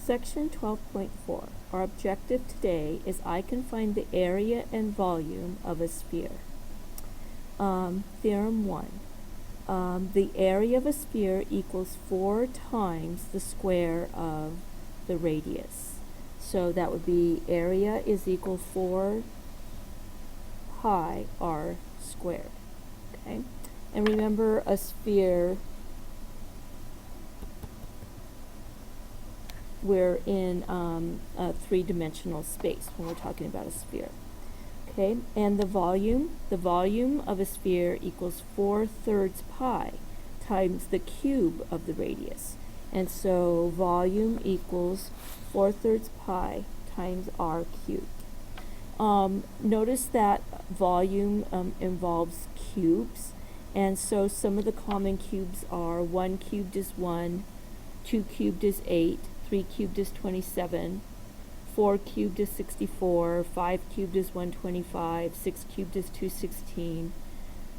Section 12.4. Our objective today is I can find the area and volume of a sphere. Theorem 1. The area of a sphere equals 4 times the square of the radius. So that would be area is equal 4 pi r squared. Okay? And remember, a sphere, we're in a three-dimensional space when we're talking about a sphere. Okay, and the volume of a sphere equals 4/3 pi times the cube of the radius. And so volume equals 4/3 pi times r cubed. Notice that volume involves cubes, and so some of the common cubes are 1 cubed is 1, 2 cubed is 8, 3 cubed is 27, 4 cubed is 64, 5 cubed is 125, 6 cubed is 216,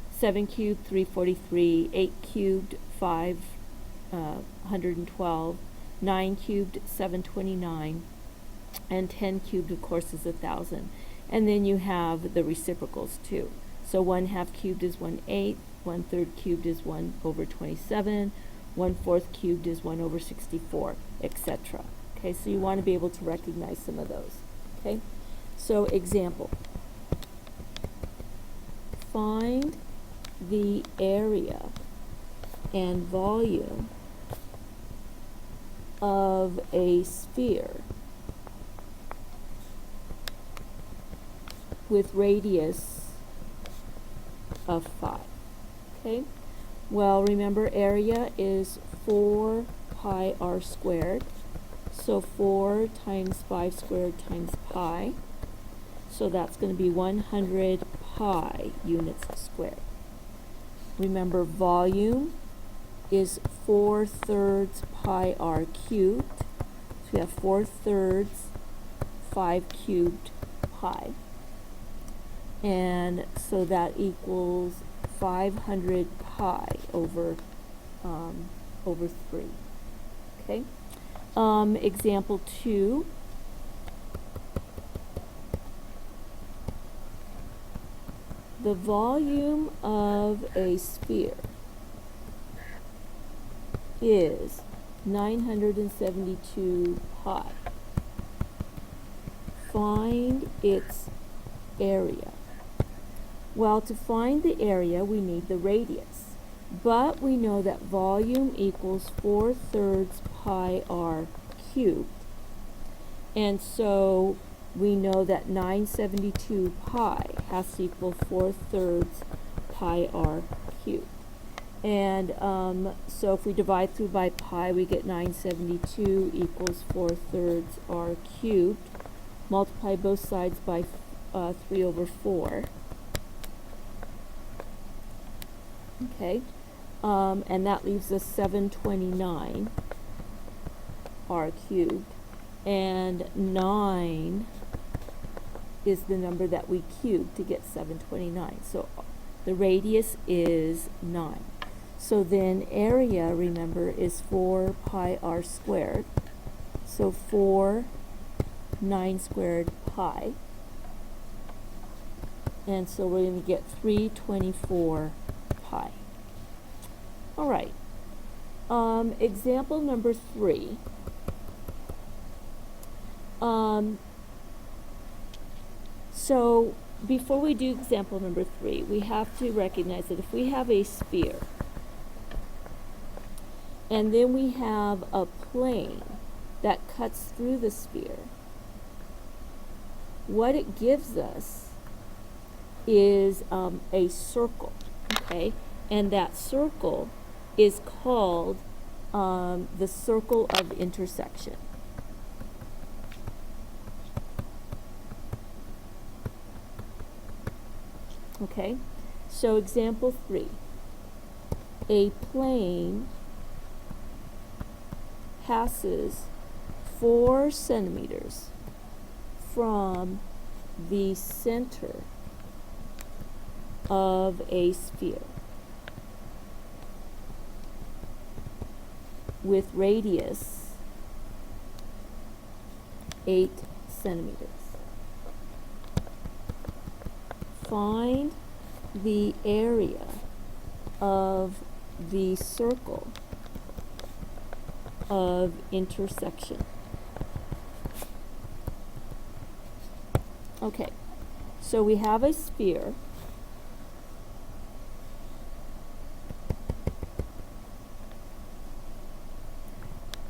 7 cubed 343, 8 cubed 512, 9 cubed 729, and 10 cubed, of course, is 1,000. And then you have the reciprocals too. So 1/2 cubed is 1/8, 1/3 cubed is 1/27, 1/4 cubed is 1/64, etc. Okay, so you want to be able to recognize some of those. Okay, so example. Find the area and volume of a sphere with radius of 5. Okay, well, remember, area is 4 pi r squared. So 4 times 5 squared times pi. So that's going to be 100 pi units squared. Remember, volume is 4/3 pi r cubed. So we have 4/3 5 cubed pi. And so that equals 500 pi over 3. Okay? Example 2. The volume of a sphere is 972 pi. Find its area. Well, to find the area, we need the radius. But we know that volume equals 4/3 pi r cubed. And so we know that 972 pi has to equal 4/3 pi r cubed. And so if we divide through by pi, we get 972 equals 4/3 r cubed. Multiply both sides by 3/4. Okay, and that leaves us 729 r cubed, and 9 is the number that we cubed to get 729. So the radius is 9. So then area, remember, is 4 pi r squared. So 4 9 squared pi. And so we're going to get 324 pi. All right. Example number 3. So before we do example number 3, we have to recognize that if we have a sphere and then we have a plane that cuts through the sphere, what it gives us is a circle, okay? And that circle is called the circle of intersection. Okay, so example 3. A plane passes 4 centimeters from the center of a sphere with radius 8 centimeters. Find the area of the circle of intersection. Okay, so we have a sphere.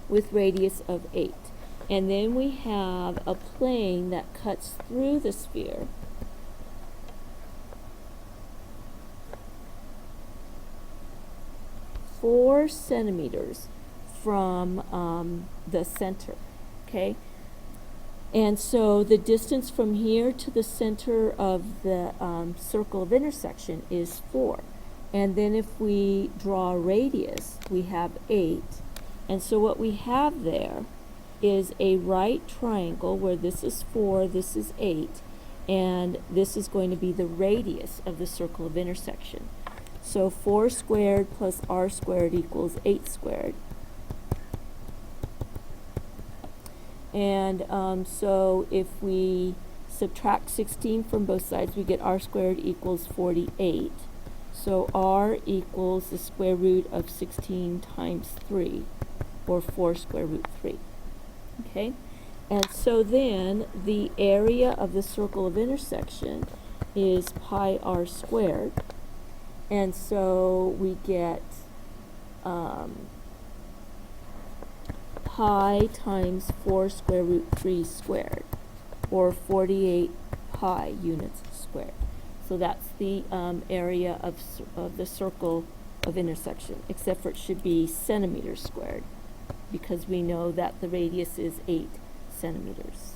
With radius of 8. And then we have a plane that cuts through the sphere. Four centimeters from the center, okay? And so the distance from here to the center of the circle of intersection is 4. And then if we draw a radius, we have 8. And so what we have there is a right triangle where this is 4, this is 8, and this is going to be the radius of the circle of intersection. So 4 squared plus r squared equals 8 squared. And so if we subtract 16 from both sides, we get r squared equals 48. So r equals the square root of 16 times 3, or 4 square root 3. Okay? And so then the area of the circle of intersection is pi r squared. And so we get pi times 4 square root 3 squared, or 48 pi units squared. So that's the area of the circle of intersection, except for it should be centimeters squared, because we know that the radius is 8 centimeters.